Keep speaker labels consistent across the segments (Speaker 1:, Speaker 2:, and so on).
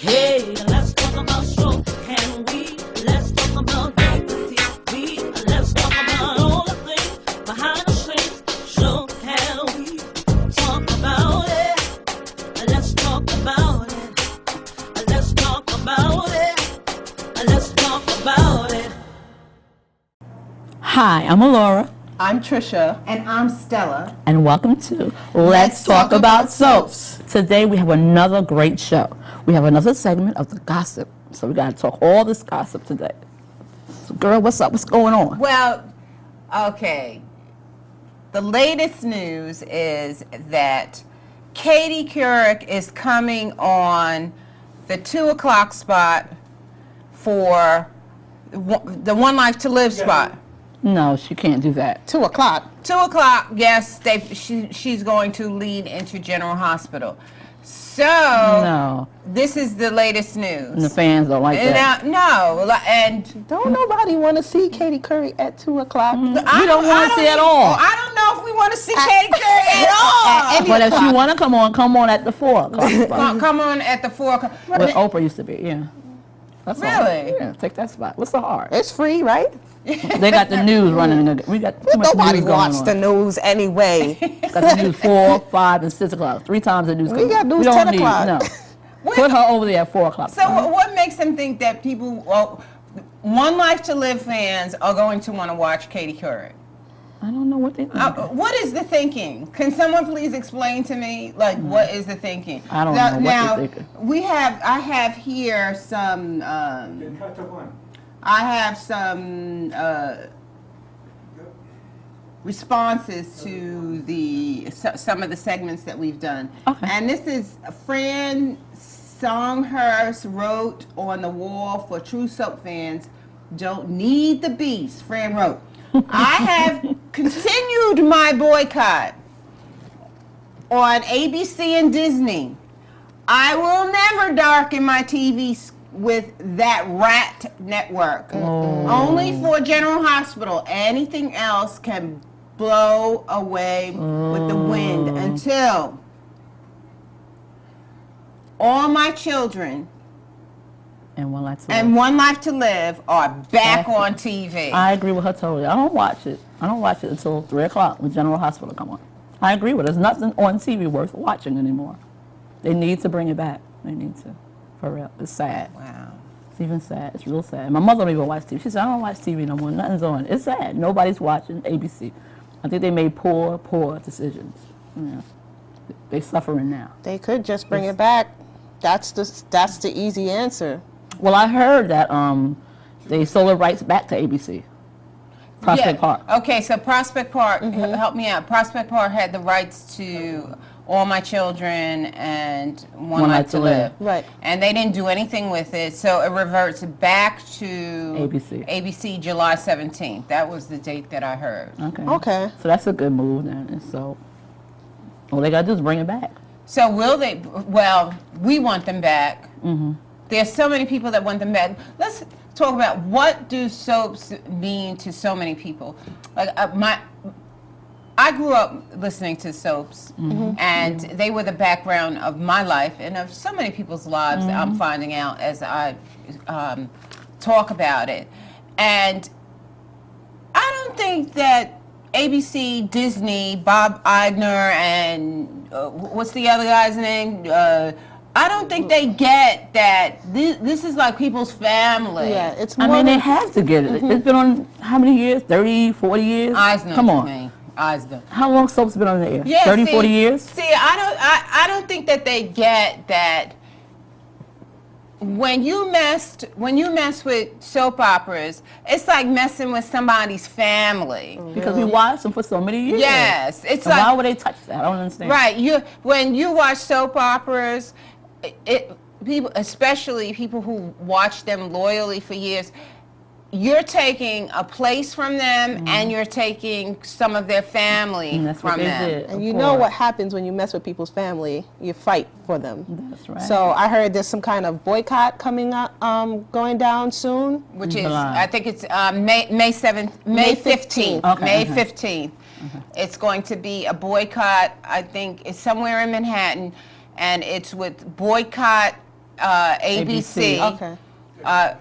Speaker 1: Hey, let's talk about show. Can we? Let's talk about TV. Let's talk about all the things behind the scenes. Show. Can we talk about it? Let's talk about it. Let's talk about it. Let's talk about it.
Speaker 2: Hi, I'm Alora.
Speaker 3: I'm Trisha.
Speaker 4: And I'm Stella.
Speaker 2: And welcome to Let's Talk About Soaps. Today we have another great show. We have another segment of the gossip. So we got to talk all this gossip today. So girl, what's up? What's going on?
Speaker 4: Well, okay. The latest news is that Katie Couric is coming on the 2 o'clock spot for the One Life to Live spot.
Speaker 2: No, she can't do that.
Speaker 3: 2 o'clock.
Speaker 4: 2 o'clock, yes, she's going to lead into General Hospital. So,
Speaker 2: No.
Speaker 4: this is the latest news.
Speaker 2: And the fans don't like that.
Speaker 4: No, and
Speaker 3: Don't nobody want to see Katie Couric at 2 o'clock.
Speaker 2: We don't want to see it at all.
Speaker 4: I don't know if we want to see Katie Couric at all.
Speaker 3: Any
Speaker 2: But if she
Speaker 3: o'clock.
Speaker 2: want to come on at the 4 o'clock spot.
Speaker 4: Come on at the 4 o'clock.
Speaker 2: Where Oprah used to be, yeah. That's all.
Speaker 4: Really?
Speaker 2: Yeah, take that spot. What's so hard?
Speaker 3: It's free, right?
Speaker 2: They got the news running. We got too much
Speaker 3: Nobody
Speaker 2: news going
Speaker 3: watch
Speaker 2: on.
Speaker 3: the news anyway.
Speaker 2: Got the news 4, 5, and 6 o'clock. 3 times the news.
Speaker 3: We got news
Speaker 2: don't
Speaker 3: 10
Speaker 2: need-
Speaker 3: o'clock.
Speaker 2: No. Put her over there at 4 o'clock.
Speaker 4: So what makes them think that people, One Life to Live fans are going to want to watch Katie Couric?
Speaker 2: I don't know what they think.
Speaker 4: What is the thinking? Can someone please explain to me, like, what is the thinking?
Speaker 2: I don't know what they're thinking.
Speaker 4: I have here some, I have some responses to some of the segments that we've done.
Speaker 2: Okay.
Speaker 4: And this is Fran Songhurst wrote on the wall for true soap fans, don't need the beast. Fran wrote, I have continued my boycott on ABC and Disney. I will never darken my TV with that rat network. Only for General Hospital. Anything else can blow away with the wind until all my children
Speaker 2: And One Life to Live.
Speaker 4: and One Life to Live are back on TV.
Speaker 2: I agree with her totally. I don't watch it. I don't watch it until 3 o'clock when General Hospital come on. I agree with her. There's nothing on TV worth watching anymore. They need to bring it back. They need to. For real. It's sad.
Speaker 4: Wow.
Speaker 2: It's even sad. It's real sad. My mother don't even watch TV. She said, I don't watch TV no more. Nothing's on. It's sad. Nobody's watching ABC. I think they made poor decisions. Yeah. They suffering now.
Speaker 3: They could just bring it back. That's the easy answer.
Speaker 2: Well, I heard that they sold the rights back to ABC. Prospect Park.
Speaker 4: Okay, so Prospect Park, help me out. Prospect Park had the rights to All My Children and One Life to Live.
Speaker 3: Right.
Speaker 4: And they didn't do anything with it, so it reverts back to
Speaker 2: ABC.
Speaker 4: July 17th. That was the date that I heard.
Speaker 3: Okay.
Speaker 2: So that's a good move then. And so all they got to do is bring it back.
Speaker 4: So will they, well, we want them back. There's so many people that want them back. Let's talk about what do soaps mean to so many people. Like I grew up listening to soaps, and they were the background of my life and of so many people's lives. I'm finding out as I talk about it, and I don't think that ABC, Disney, Bob Iger, and what's the other guy's name? I don't think they get that this is like people's family.
Speaker 3: Yeah, it's
Speaker 2: I
Speaker 3: more
Speaker 2: mean, they have to get it. It's been on how many years? 30, 40 years?
Speaker 4: Eisner,
Speaker 2: Come on.
Speaker 4: me. Eisner.
Speaker 2: How long soap's been on the air?
Speaker 4: Yeah,
Speaker 2: 30,
Speaker 4: see,
Speaker 2: 40 years?
Speaker 4: See, I don't think that they get that when you mess with soap operas, it's like messing with somebody's family.
Speaker 2: Because we watched them for so many years.
Speaker 4: Yes, it's
Speaker 2: So
Speaker 4: like,
Speaker 2: why would they touch that? I don't understand.
Speaker 4: right. When you watch soap operas, people, especially people who watch them loyally for years, you're taking a place from them, and you're taking some of their family
Speaker 2: And that's what
Speaker 4: from
Speaker 2: they
Speaker 4: them.
Speaker 2: did.
Speaker 3: And
Speaker 2: of
Speaker 3: you know
Speaker 2: course.
Speaker 3: what happens when you mess with people's family? You fight for them.
Speaker 2: That's right.
Speaker 3: So I heard there's some kind of boycott coming up, going down soon.
Speaker 4: Which is,
Speaker 2: July.
Speaker 4: I think it's May 7th, May 15th.
Speaker 2: Okay,
Speaker 4: May
Speaker 2: okay.
Speaker 4: 15th. It's going to be a boycott. I think it's somewhere in Manhattan, and it's with boycott ABC.
Speaker 3: Okay.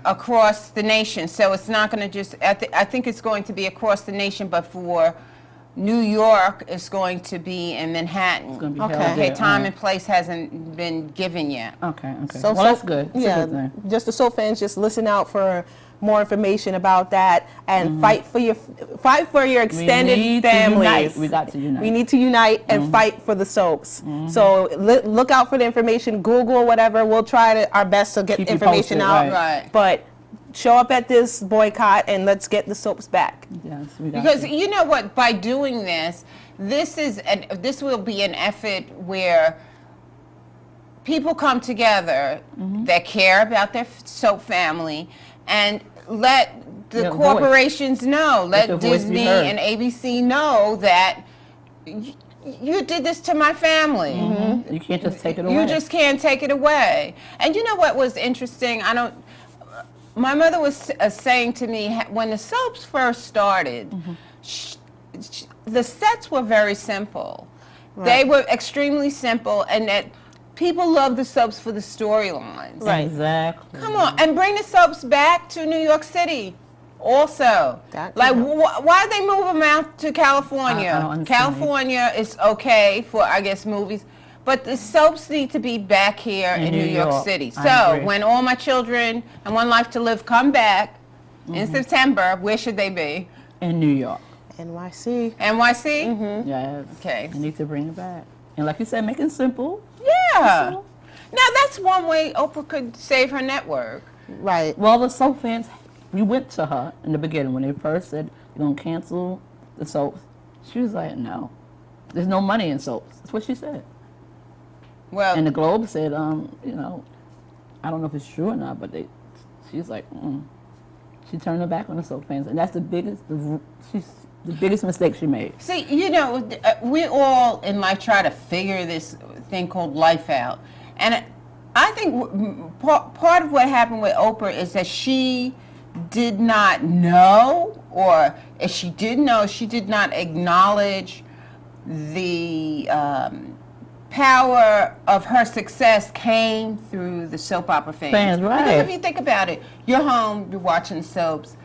Speaker 4: Across the nation. So it's not going to just, I think it's going to be across the nation, but for New York, it's going to be in Manhattan.
Speaker 2: It's gonna be
Speaker 3: Okay.
Speaker 2: held
Speaker 4: Okay,
Speaker 2: there.
Speaker 4: time and place hasn't been given yet.
Speaker 2: Okay.
Speaker 3: So,
Speaker 2: Well, that's good. It's a
Speaker 3: Yeah,
Speaker 2: good thing.
Speaker 3: just the soap fans, just listen out for more information about that and
Speaker 2: Mm-hmm.
Speaker 3: fight for your extended
Speaker 2: need to
Speaker 3: families.
Speaker 2: unite. We got to unite.
Speaker 3: We need to unite and fight for the soaps. So look out for the information. Google whatever. We'll try our best to get
Speaker 2: Keep you
Speaker 3: information
Speaker 2: posted,
Speaker 3: out.
Speaker 4: Right.
Speaker 3: But show up at this boycott and let's get the soaps back.
Speaker 2: Yes, we got
Speaker 4: Because
Speaker 2: to.
Speaker 4: you know what, by doing this, this will be an effort where people come together that care about their soap family and let the
Speaker 2: Their
Speaker 4: corporations know,
Speaker 2: Let
Speaker 4: let
Speaker 2: their voice be
Speaker 4: Disney
Speaker 2: heard.
Speaker 4: and ABC know that you did this to my family.
Speaker 2: You can't just take it away.
Speaker 4: You just can't take it away. And you know what was interesting? My mother was saying to me, when the soaps first started, the sets were very simple. They were extremely simple, and that people loved the soaps for the storylines.
Speaker 3: Right.
Speaker 2: Exactly.
Speaker 4: Come on, and bring the soaps back to New York City. Also,
Speaker 3: That can
Speaker 4: like,
Speaker 3: help.
Speaker 4: why they move them out to California?
Speaker 2: I don't understand.
Speaker 4: California is okay for, I guess, movies, but the soaps need to be back here in New York City.
Speaker 2: I
Speaker 4: So
Speaker 2: agree.
Speaker 4: when All My Children and One Life to Live come back in September, where should they be?
Speaker 2: In New York.
Speaker 3: NYC.
Speaker 4: NYC?
Speaker 2: Yes.
Speaker 4: Okay.
Speaker 2: You need to bring it back. And like you said, make it simple.
Speaker 4: Yeah.
Speaker 2: So-
Speaker 4: Now that's one way Oprah could save her network.
Speaker 3: Right.
Speaker 2: Well, the soap fans, we went to her in the beginning when they first said they're going to cancel the soaps. She was like, no. There's no money in soaps. That's what she said.
Speaker 4: Well,
Speaker 2: And the Globe said, you know, I don't know if it's true or not, but she's like, she turned her back on the soap fans. And that's the biggest mistake she made.
Speaker 4: see, you know, we all in life try to figure this thing called life out. And I think part of what happened with Oprah is that she did not know, or if she did know, she did not acknowledge the power of her success came through the soap opera fans.
Speaker 2: Right.
Speaker 4: Because if you think about it, you're home, you're watching soaps.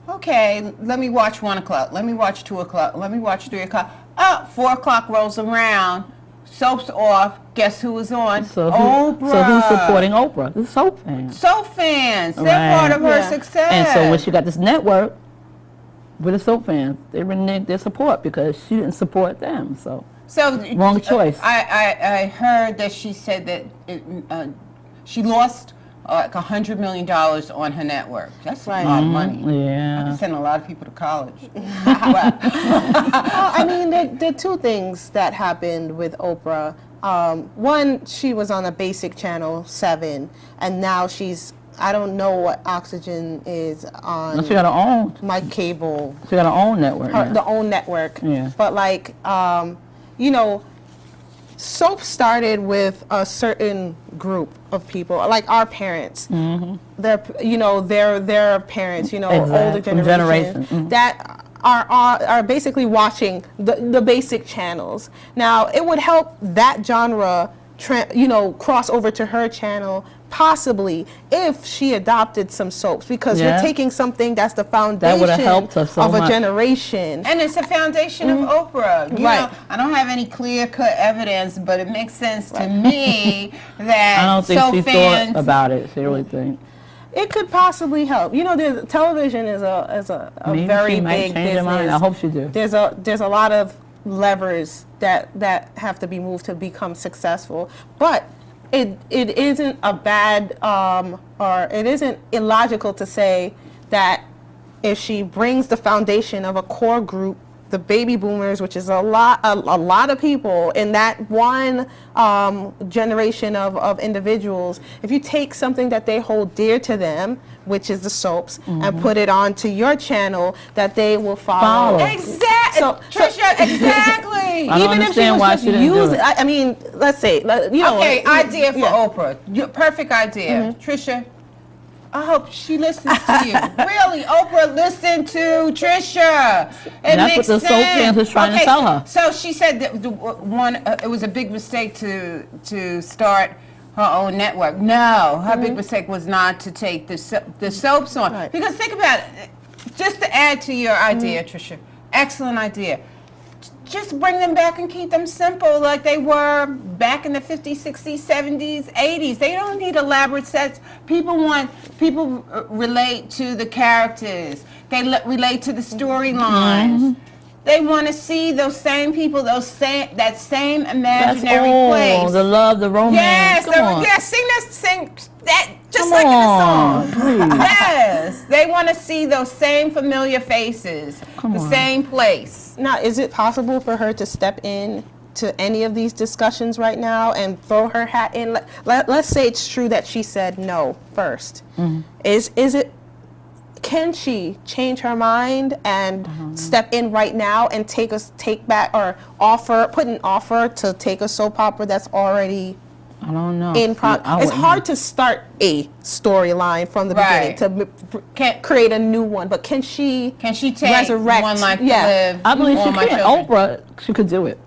Speaker 4: Okay, let me watch 1 o'clock, let me watch 2 o'clock, let me watch 3 o'clock. Oh, 4 o'clock rolls around, soap's off, guess who was on? Oprah.
Speaker 2: So who's supporting Oprah? The soap fans.
Speaker 4: Soap fans, they're
Speaker 2: Right.
Speaker 4: part of her
Speaker 3: Yeah.
Speaker 4: success.
Speaker 2: And so when she got this network with the soap fans, they reneged their support because she didn't support them. So wrong choice.
Speaker 4: I heard that she said that she lost like $100 million on her network. That's
Speaker 3: Right.
Speaker 4: a lot of money. I
Speaker 2: yeah.
Speaker 4: can send a lot of people to college.
Speaker 3: Well, I mean, there are two things that happened with Oprah. One, she was on a basic channel 7, and now I don't know what Oxygen is on
Speaker 2: She got her own.
Speaker 3: my cable,
Speaker 2: She got her own network. now.
Speaker 3: the own network.
Speaker 2: Yeah.
Speaker 3: But like, you know, soap started with a certain group of people, like our parents. Their parents, you know,
Speaker 2: Exactly.
Speaker 3: older
Speaker 2: From
Speaker 3: generation,
Speaker 2: generation.
Speaker 3: that are basically watching the basic channels. Now, it would help that genre, cross over to her channel, possibly, if she adopted some soaps, because
Speaker 2: Yeah.
Speaker 3: you're taking something that's the
Speaker 2: would've
Speaker 3: foundation
Speaker 2: helped her so
Speaker 3: of a
Speaker 2: much.
Speaker 3: generation.
Speaker 4: And it's a foundation of Oprah. You
Speaker 3: Right.
Speaker 4: know, I don't have any clear-cut evidence, but it makes sense to me that
Speaker 2: I don't think
Speaker 4: soap
Speaker 2: she
Speaker 4: fans
Speaker 2: thought about it. She really think.
Speaker 3: It could possibly help. You know, television is a
Speaker 2: Maybe
Speaker 3: very
Speaker 2: she might
Speaker 3: big
Speaker 2: change her mind. I
Speaker 3: business.
Speaker 2: hope she do.
Speaker 3: There's a lot of levers that have to be moved to become successful, but it isn't a bad or it isn't illogical to say that if she brings the foundation of a core group, the baby boomers, which is a lot of people in that one generation of individuals, if you take something that they hold dear to them, which is the soaps, and put it onto your channel, that they will follow.
Speaker 4: Exactly,
Speaker 3: So-
Speaker 4: Trisha. Exactly.
Speaker 2: I don't
Speaker 3: Even if she
Speaker 2: understand
Speaker 3: was
Speaker 2: why
Speaker 3: just
Speaker 2: she didn't do
Speaker 3: using,
Speaker 2: it.
Speaker 3: I mean, let's say, you know.
Speaker 4: Okay, idea for
Speaker 3: yeah.
Speaker 4: Oprah. Perfect idea. Trisha, I hope she listens to you. Really, Oprah, listen to Trisha. It
Speaker 2: That's
Speaker 4: makes
Speaker 2: what the soap
Speaker 4: sense.
Speaker 2: fans was trying to tell her.
Speaker 4: So she said that it was a big mistake to start her own network. No, her big mistake was not to take the soaps on.
Speaker 3: Right.
Speaker 4: Because think about it, just to add to your idea, Tricia, excellent idea. Just bring them back and keep them simple like they were back in the 50s, 60s, 70s, 80s. They don't need elaborate sets. People relate to the characters. They relate to the storylines. They want to see those same people, that same imaginary place.
Speaker 2: The love, the romance.
Speaker 4: Yes, sing that just like in the song. Yes, they want to see those same familiar faces, same place.
Speaker 3: Now, is it possible for her to step in to any of these discussions right now and throw her hat in? Let's say it's true that she said no first. Is it? Can she change her mind and step in right now and take back or put an offer to take a soap opera that's already
Speaker 2: I don't know.
Speaker 3: It's hard to start a storyline from the beginning to create a new one, but can she
Speaker 4: take
Speaker 3: resurrect
Speaker 4: One Life to Live?
Speaker 2: I believe she can.
Speaker 4: Children?
Speaker 2: Oprah, she could do it.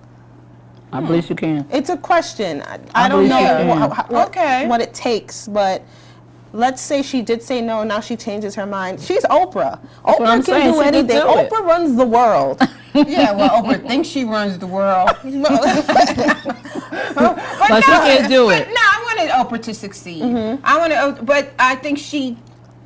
Speaker 2: I believe she can.
Speaker 3: It's a question. I don't know
Speaker 4: Okay.
Speaker 3: what it takes, but let's say she did say no, now she changes her mind. She's Oprah. Oprah can do anything. Oprah runs the world.
Speaker 4: Yeah, well, Oprah thinks she runs the world.
Speaker 2: But she can't do it.
Speaker 4: No, I wanted Oprah to succeed. But I think she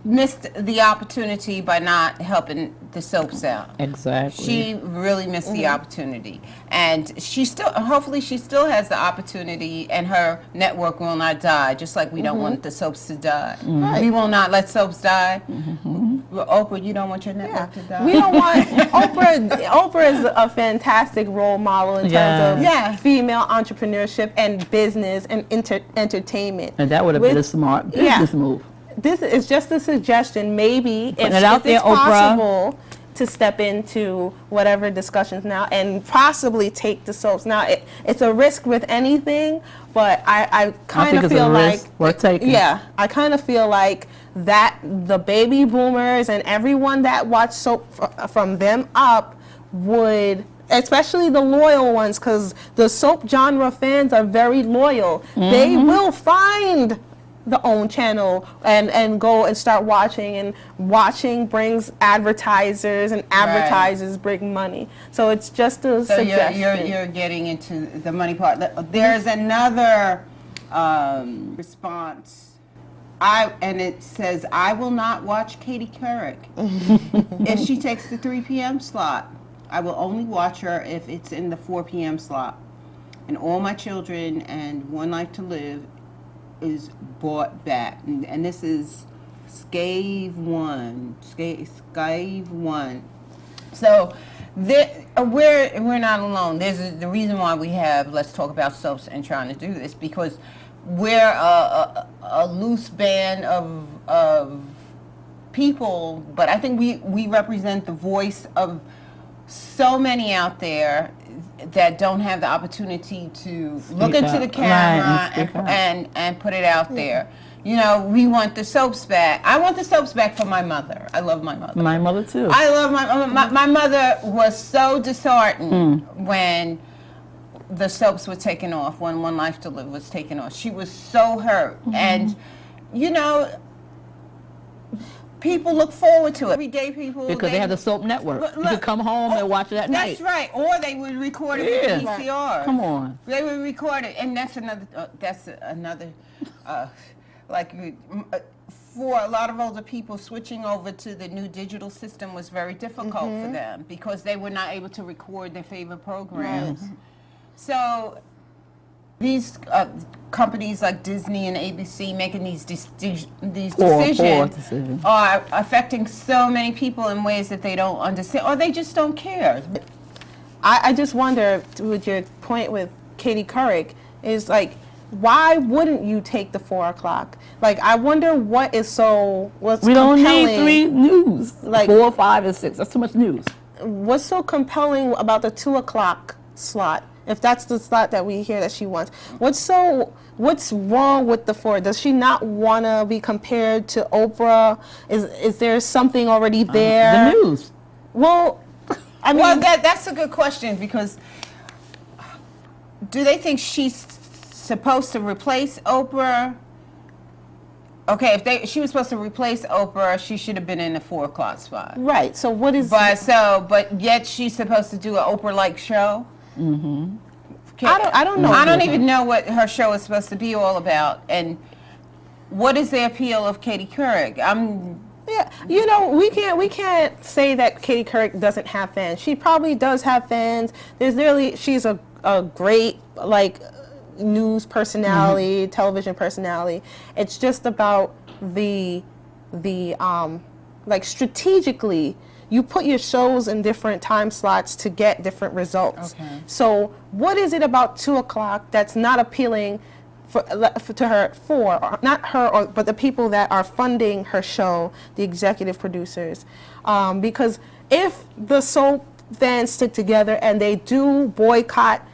Speaker 4: missed the opportunity by not helping the soaps out.
Speaker 2: Exactly.
Speaker 4: She really missed the opportunity. And hopefully she still has the opportunity, and her network will not die, just like we don't want the soaps to die. We will not let soaps die. Well, Oprah, you don't want your network to die.
Speaker 3: We don't want Oprah is a fantastic role model in terms of female entrepreneurship and business and entertainment.
Speaker 2: And that would have been a smart business move.
Speaker 3: This is just a suggestion. Maybe if it's possible to step into whatever discussions now and possibly take the soaps. Now, it's a risk with anything, but I kind of feel like
Speaker 2: worth taking.
Speaker 3: Yeah, I kind of feel like that the baby boomers and everyone that watched soap from them up would, especially the loyal ones, because the soap genre fans are very loyal. They will find the own channel and go and start watching, and watching brings advertisers, and advertisers bring money. So it's just a suggestion.
Speaker 4: You're getting into the money part. There's another response. And it says, I will not watch Katie Couric if she takes the 3 p.m. slot. I will only watch her if it's in the 4 p.m. slot. And All My Children and One Life to Live is bought back. And this is Scave One. So we're not alone. There's the reason why we have Let's Talk About Soaps and trying to do this, because we're a loose band of people, but I think we represent the voice of so many out there that don't have the opportunity to look into the camera and put it out there. You know, we want the soaps back. I want the soaps back for my mother. I love my mother.
Speaker 2: My mother too.
Speaker 4: I love my mother was so disheartened when the soaps were taken off, when One Life to Live was taken off. She was so hurt. And, you know, people look forward to it. Everyday people.
Speaker 2: Because they have the soap network. You could come home and watch it at night.
Speaker 4: That's right. Or they would record it with VCR.
Speaker 2: Come on.
Speaker 4: They would record it. And that's another, for a lot of older people, switching over to the new digital system was very difficult for them, because they were not able to record their favorite programs. So these companies like Disney and ABC making these decisions are affecting so many people in ways that they don't understand, or they just don't care.
Speaker 3: I just wonder, with your point with Katie Couric, is like, why wouldn't you take the 4 o'clock? Like, I wonder what's
Speaker 2: we don't
Speaker 3: compelling.
Speaker 2: need 3 news. Like 4, 5, and 6. That's too much news.
Speaker 3: What's so compelling about the 2 o'clock slot? If that's the slot that we hear that she wants, what's wrong with the 4? Does she not want to be compared to Oprah? Is there something already there?
Speaker 2: The news.
Speaker 3: Well, I mean,
Speaker 4: that's a good question, because do they think she's supposed to replace Oprah. Okay, if she was supposed to replace Oprah, she should have been in the 4 o'clock spot.
Speaker 3: Right. So what is?
Speaker 4: But yet she's supposed to do an Oprah-like show.
Speaker 2: Mm-hmm.
Speaker 3: I don't know.
Speaker 4: I don't even know what her show is supposed to be all about. And what is the appeal of Katie Couric?
Speaker 3: Yeah, you know, we can't say that Katie Couric doesn't have fans. She probably does have fans. She's a great like news personality, television personality. It's just about the like strategically, you put your shows in different time slots to get different results.
Speaker 4: Okay.
Speaker 3: So what is it about 2 o'clock that's not appealing to her, not her, but the people that are funding her show, the executive producers? Because if the soap fans stick together and they do boycott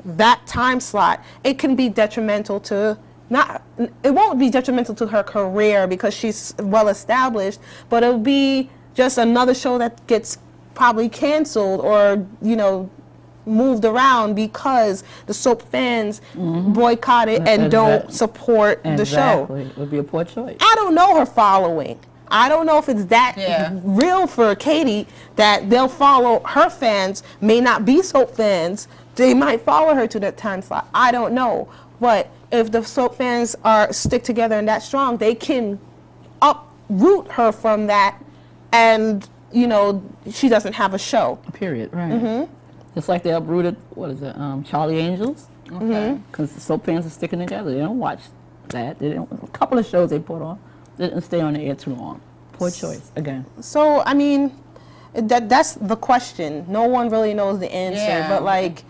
Speaker 3: that time slot, it can be detrimental to it won't be detrimental to her career because she's well established, but it'll be just another show that gets probably canceled or, you know, moved around because the soap fans boycott it and don't support the show.
Speaker 2: It would be a poor choice.
Speaker 3: I don't know her following. I don't know if it's that real for Katie that they'll follow her fans, may not be soap fans. They might follow her to that time slot. I don't know. But if the soap fans stick together and that strong, they can uproot her from that and, you know, she doesn't have a show.
Speaker 2: Period, right. Just like they uprooted, what is it, Charlie Angels?
Speaker 4: Okay.
Speaker 2: Because the soap fans are sticking together. They don't watch that. A couple of shows they put on. They didn't stay on the air too long. Poor choice, again.
Speaker 3: So, I mean, that's the question. No one really knows the answer, but like...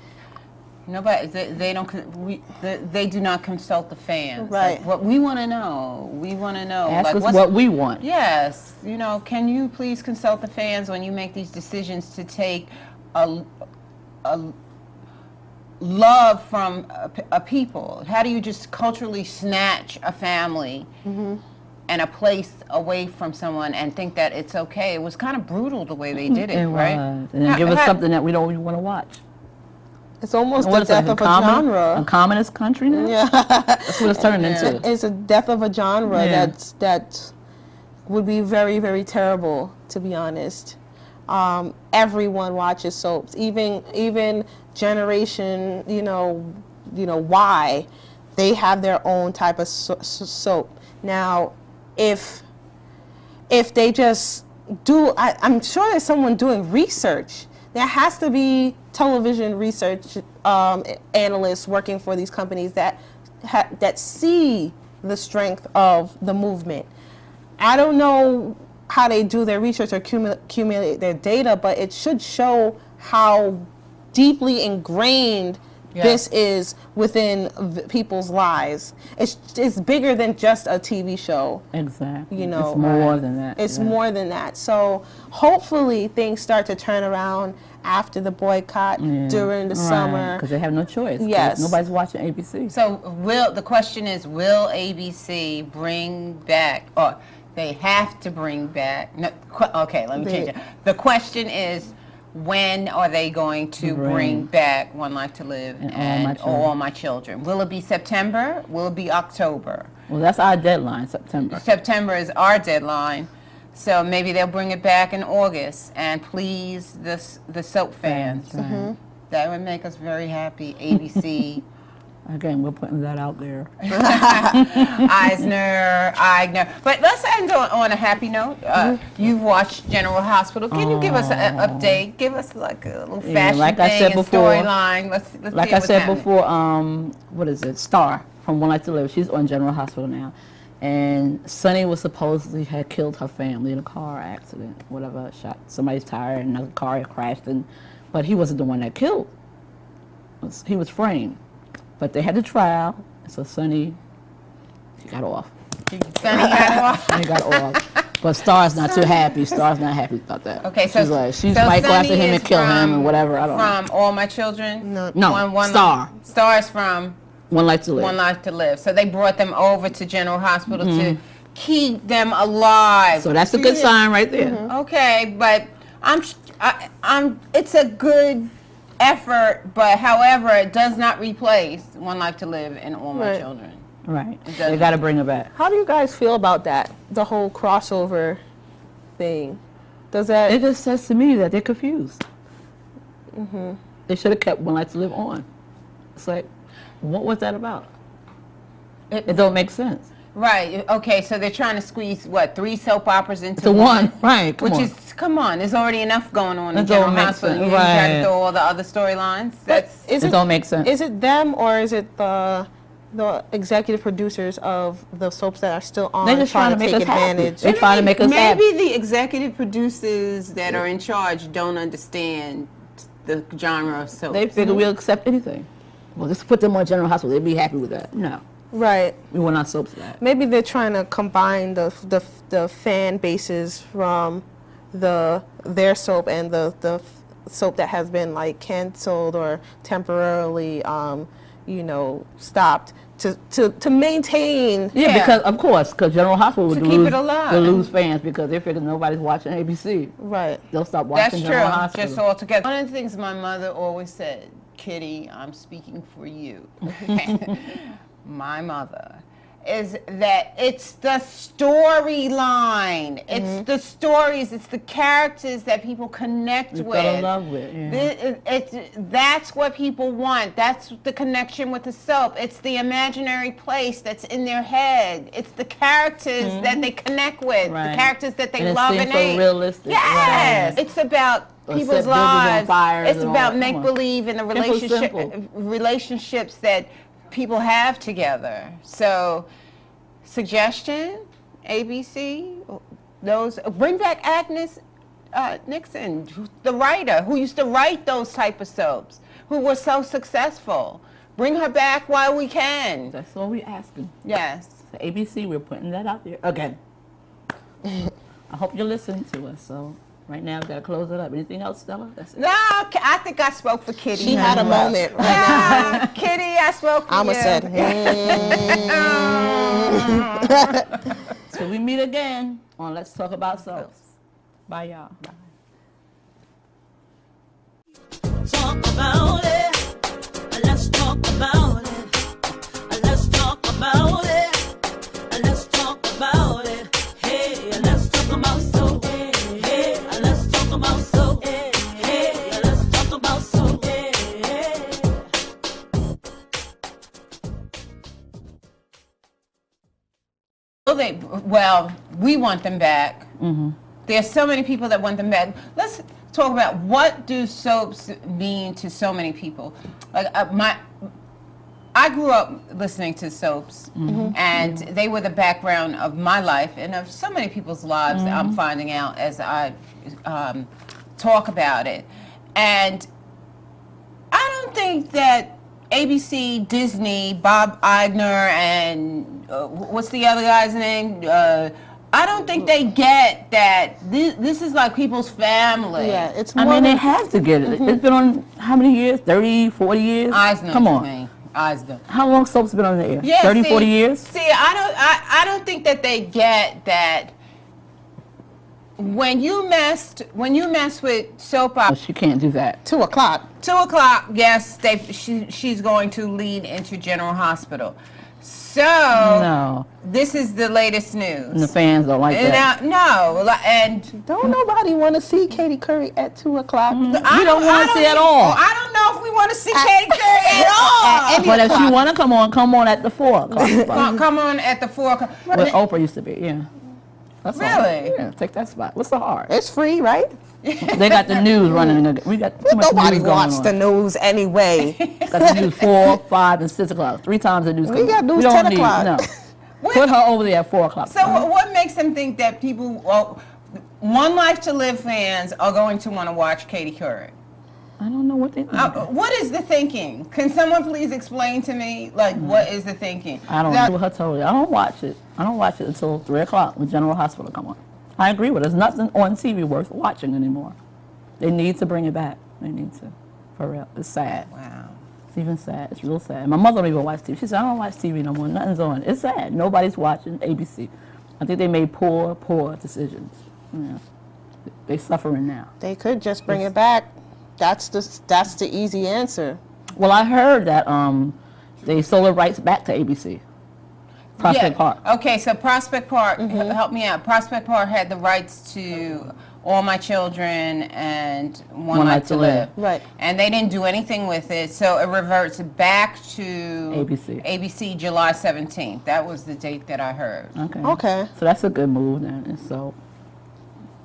Speaker 4: Nobody, they do not consult the fans.
Speaker 3: Right.
Speaker 4: Like, what we want to know,
Speaker 2: Ask
Speaker 4: like,
Speaker 2: us what we want.
Speaker 4: Yes. You know, can you please consult the fans when you make these decisions to take a love from a people? How do you just culturally snatch a family and a place away from someone and think that it's okay? It was kind of brutal the way they did it, right?
Speaker 2: And then give us something that we don't even want to watch.
Speaker 3: It's almost the death of a genre.
Speaker 2: A communist country now?
Speaker 3: Yeah.
Speaker 2: That's what it's turned into.
Speaker 3: It's a death of a genre that would be very, very terrible, to be honest. Everyone watches soaps, even generation, you know Y, they have their own type of soap. Now, if they just do, I'm sure there's someone doing research. There has to be television research analysts working for these companies that see the strength of the movement. I don't know how they do their research or accumulate their data, but it should show how deeply ingrained this is within people's lives. It's bigger than just a TV show.
Speaker 2: Exactly.
Speaker 3: You know,
Speaker 2: it's more than that.
Speaker 3: It's more than that. So hopefully things start to turn around after the boycott during the summer.
Speaker 2: Because they have no choice.
Speaker 3: Yes.
Speaker 2: Nobody's watching ABC.
Speaker 4: So the question is, will ABC bring back, or they have to bring back, no, okay, let me change it. The question is, when are they going to bring back One Life to Live and All My Children? Will it be September? Will it be October?
Speaker 2: Well, that's our deadline, September.
Speaker 4: September is our deadline. So maybe they'll bring it back in August and please the soap fans. That would make us very happy. ABC.
Speaker 2: Again, we're putting that out there.
Speaker 4: Eisner. But let's end on a happy note. You've watched General Hospital. Can you give us an update? Give us like a little fashion
Speaker 2: like I said before,
Speaker 4: storyline. Let's
Speaker 2: like I said before, what is it? Star from One Life to Live. She's on General Hospital now. And Sunny was supposedly had killed her family in a car accident, whatever, shot somebody's tire and another car crashed, but he wasn't the one that killed. He was framed. But they had the trial, so Sunny, she got off.
Speaker 4: Sunny got off?
Speaker 2: Sunny got off. But Star's not too happy. Star's not happy about that.
Speaker 4: Okay, so
Speaker 2: she might go after him and kill him and whatever, I don't know.
Speaker 4: From All My Children?
Speaker 2: No,
Speaker 4: Star. Star's from
Speaker 2: One Life to Live.
Speaker 4: One Life to Live. So they brought them over to General Hospital to keep them alive.
Speaker 2: So that's a good sign right there.
Speaker 4: Okay, but it's a good effort, but however, it does not replace One Life to Live and All My
Speaker 3: Right.
Speaker 4: Children.
Speaker 2: Right.
Speaker 4: It
Speaker 2: They
Speaker 4: doesn't.
Speaker 2: got to bring it back.
Speaker 3: How do you guys feel about that? The whole crossover thing. Does that?
Speaker 2: It just says to me that they're confused. They should have kept One Life to Live on. It's like, what was that about? It don't make sense.
Speaker 4: Right. Okay. So they're trying to squeeze what 3 soap operas into
Speaker 2: To one, right? Come
Speaker 4: Which
Speaker 2: on.
Speaker 4: is come on. There's already enough going on in
Speaker 2: That
Speaker 4: General
Speaker 2: don't make
Speaker 4: Hospital.
Speaker 2: sense.
Speaker 4: You got
Speaker 2: Right.
Speaker 4: to throw all the other storylines. That's
Speaker 3: Is
Speaker 2: it don't make sense.
Speaker 3: Is it them or is it the executive producers of the soaps that are still on
Speaker 2: They're just trying to make
Speaker 3: take
Speaker 2: us happy.
Speaker 3: advantage?
Speaker 2: They're trying to make us happy.
Speaker 4: maybe the executive producers that are in charge don't understand the genre of soaps.
Speaker 2: They figure we'll accept anything. Well, just put them on General Hospital. They'd be happy with that. No,
Speaker 3: Right.
Speaker 2: we want our soaps back.
Speaker 3: Maybe they're trying to combine the fan bases from their soap and the soap that has been like canceled or temporarily stopped to maintain.
Speaker 2: Yeah,
Speaker 4: Yeah.
Speaker 2: because of course, because General Hospital would
Speaker 4: To keep
Speaker 2: lose,
Speaker 4: it alive.
Speaker 2: would lose fans because they figure nobody's watching ABC.
Speaker 3: Right.
Speaker 2: They'll stop
Speaker 4: That's
Speaker 2: watching
Speaker 4: true.
Speaker 2: General Hospital.
Speaker 4: Just all together. One of the things my mother always said, Kitty, I'm speaking for you. My mother is that it's the storyline. It's the stories. It's the characters that people connect
Speaker 2: We
Speaker 4: with.
Speaker 2: fell in love with. Yeah.
Speaker 4: That's what people want. That's the connection with the soap. It's the imaginary place that's in their head. It's the characters that they connect with.
Speaker 2: Right.
Speaker 4: The characters that they
Speaker 2: And it
Speaker 4: love
Speaker 2: seems
Speaker 4: and
Speaker 2: so
Speaker 4: hate.
Speaker 2: realistic.
Speaker 4: Yes,
Speaker 2: Right.
Speaker 4: it's about
Speaker 2: Or
Speaker 4: people's
Speaker 2: set buildings on
Speaker 4: lives.
Speaker 2: fires
Speaker 4: It's
Speaker 2: and all
Speaker 4: about
Speaker 2: that.
Speaker 4: make
Speaker 2: Come on.
Speaker 4: believe and the
Speaker 2: Simple.
Speaker 4: relationships that people have together. So, suggestion, ABC, those bring back Agnes Nixon, the writer who used to write those type of soaps, who was so successful. Bring her back while we can.
Speaker 2: That's all we're asking.
Speaker 4: Yes.
Speaker 2: So ABC, we're putting that out there again. I hope you're listening to us. So right now, we got to close it up. Anything else, Stella? That's it.
Speaker 4: No, I think I spoke for Kitty.
Speaker 3: She had a moment right
Speaker 4: Yeah, Kitty, I spoke for
Speaker 3: I'ma
Speaker 4: you.
Speaker 3: said,
Speaker 2: So we meet again on Let's Talk About Soaps. Bye, y'all. Bye.
Speaker 1: Talk about it. Let's talk about it. Let's talk about it. Let's talk about it. Hey, let's talk about soap. Hey, let's talk about soap. Hey, let's talk about soap.
Speaker 4: Well, we want them back. There's so many people that want them back. Let's talk about what do soaps mean to so many people. Like I grew up listening to soaps, and they were the background of my life and of so many people's lives. I'm finding out as I talk about it, and I don't think that ABC, Disney, Bob Iger, and what's the other guy's name? I don't think they get that this is like people's family.
Speaker 3: yeah, it's
Speaker 2: I
Speaker 3: more
Speaker 2: mean, they
Speaker 3: than-
Speaker 2: have to get it. It's been on how many years? 30, 40 years?
Speaker 4: Eisner
Speaker 2: Come
Speaker 4: to
Speaker 2: on.
Speaker 4: me. Eisner.
Speaker 2: How long soap's been on the air?
Speaker 4: Yeah,
Speaker 2: 30,
Speaker 4: see,
Speaker 2: 40 years?
Speaker 4: See, I don't think that they get that when you mess with soap
Speaker 2: Oh,
Speaker 4: opera.
Speaker 2: she can't do that.
Speaker 3: 2 o'clock.
Speaker 4: 2 o'clock, yes, she's going to lead into General Hospital. So
Speaker 2: No.
Speaker 4: this is the latest
Speaker 2: And the
Speaker 4: news.
Speaker 2: fans don't like that.
Speaker 4: And
Speaker 3: Don't nobody want to see Katie Couric at 2 o'clock.
Speaker 2: We don't want to see at all.
Speaker 4: I don't know if we want to see Katie Couric at all.
Speaker 3: any
Speaker 2: But if she
Speaker 3: o'clock.
Speaker 2: want to come on at the 4 o'clock. spot.
Speaker 4: Come on at the 4 o'clock.
Speaker 2: Where Oprah used to be, yeah. That's all.
Speaker 4: Really?
Speaker 2: Yeah, take that spot. What's so hard?
Speaker 3: It's free, right?
Speaker 2: They got the news running. We got too much
Speaker 3: Nobody
Speaker 2: news going
Speaker 3: watch
Speaker 2: on.
Speaker 3: the news anyway.
Speaker 2: Got the news 4, 5, and 6 o'clock. 3 times the news.
Speaker 3: We
Speaker 2: comes
Speaker 3: got
Speaker 2: on.
Speaker 3: news
Speaker 2: don't
Speaker 3: 10
Speaker 2: need-
Speaker 3: o'clock.
Speaker 2: No. Put her over there at 4 o'clock.
Speaker 4: So what makes them think that people, One Life to Live fans are going to want to watch Katie Couric?
Speaker 2: I don't know what they think.
Speaker 4: What is the thinking? Can someone please explain to me, like, what is the thinking?
Speaker 2: I don't
Speaker 4: Now-
Speaker 2: agree with her totally. I don't watch it. I don't watch it until 3 o'clock when General Hospital come on. I agree with her. There's nothing on TV worth watching anymore. They need to bring it back. They need to. For real. It's sad.
Speaker 4: Wow.
Speaker 2: It's even sad. It's real sad. My mother don't even watch TV. She said, I don't watch TV no more. Nothing's on. It's sad. Nobody's watching ABC. I think they made poor decisions. Yeah. They suffering now.
Speaker 3: They could just bring it back. That's the easy answer.
Speaker 2: Well, I heard that they sold the rights back to ABC. Prospect Park.
Speaker 4: Okay, so Prospect Park, help me out. Prospect Park had the rights to All My Children and One Life to Live.
Speaker 3: Right.
Speaker 4: And they didn't do anything with it, so it reverts back to
Speaker 2: ABC.
Speaker 4: July 17th. That was the date that I heard.
Speaker 3: Okay.
Speaker 2: So that's a good move then. And so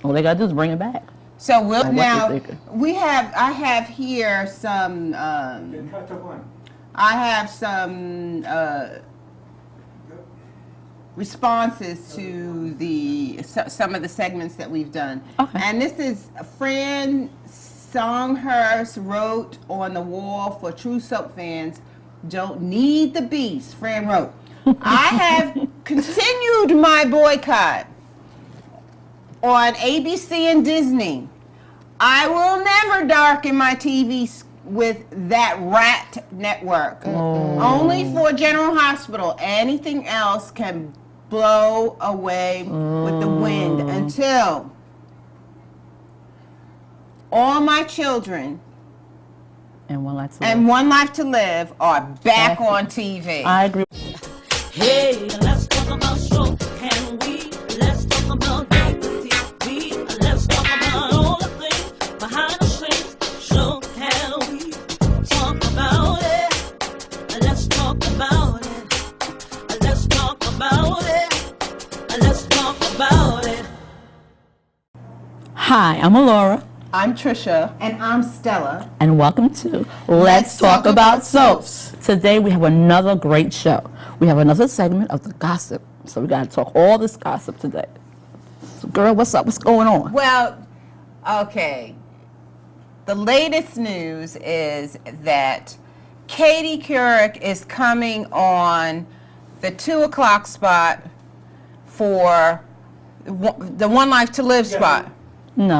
Speaker 2: all they got to do is bring it back.
Speaker 4: So we'll
Speaker 2: Like
Speaker 4: now
Speaker 2: what you're thinking.
Speaker 4: I have here some I have some responses to some of the segments that we've done.
Speaker 2: Okay.
Speaker 4: And this is Fran Songhurst wrote on the wall for true soap fans, don't need the beast. Fran wrote, I have continued my boycott on ABC and Disney. I will never darken my TV with that rat network. Only for General Hospital. Anything else can blow away with the wind until All My Children
Speaker 2: And One Life to Live.
Speaker 4: and One Life to Live are back on TV.
Speaker 2: I agree.
Speaker 1: Hey, let's talk about show. Can we? Let's talk about TV. Let's talk about all the things behind the scenes. Show. Can we talk about it? Let's talk about it. Let's talk about it. Let's talk about it.
Speaker 2: Hi, I'm Alora.
Speaker 3: I'm Trisha.
Speaker 4: And I'm Stella.
Speaker 2: And welcome to Let's Talk About Soaps. Today we have another great show. We have another segment of the gossip. So we got to talk all this gossip today. So girl, what's up? What's going on?
Speaker 4: Well, okay. The latest news is that Katie Couric is coming on the 2 o'clock spot for the One Life to Live spot.
Speaker 2: No.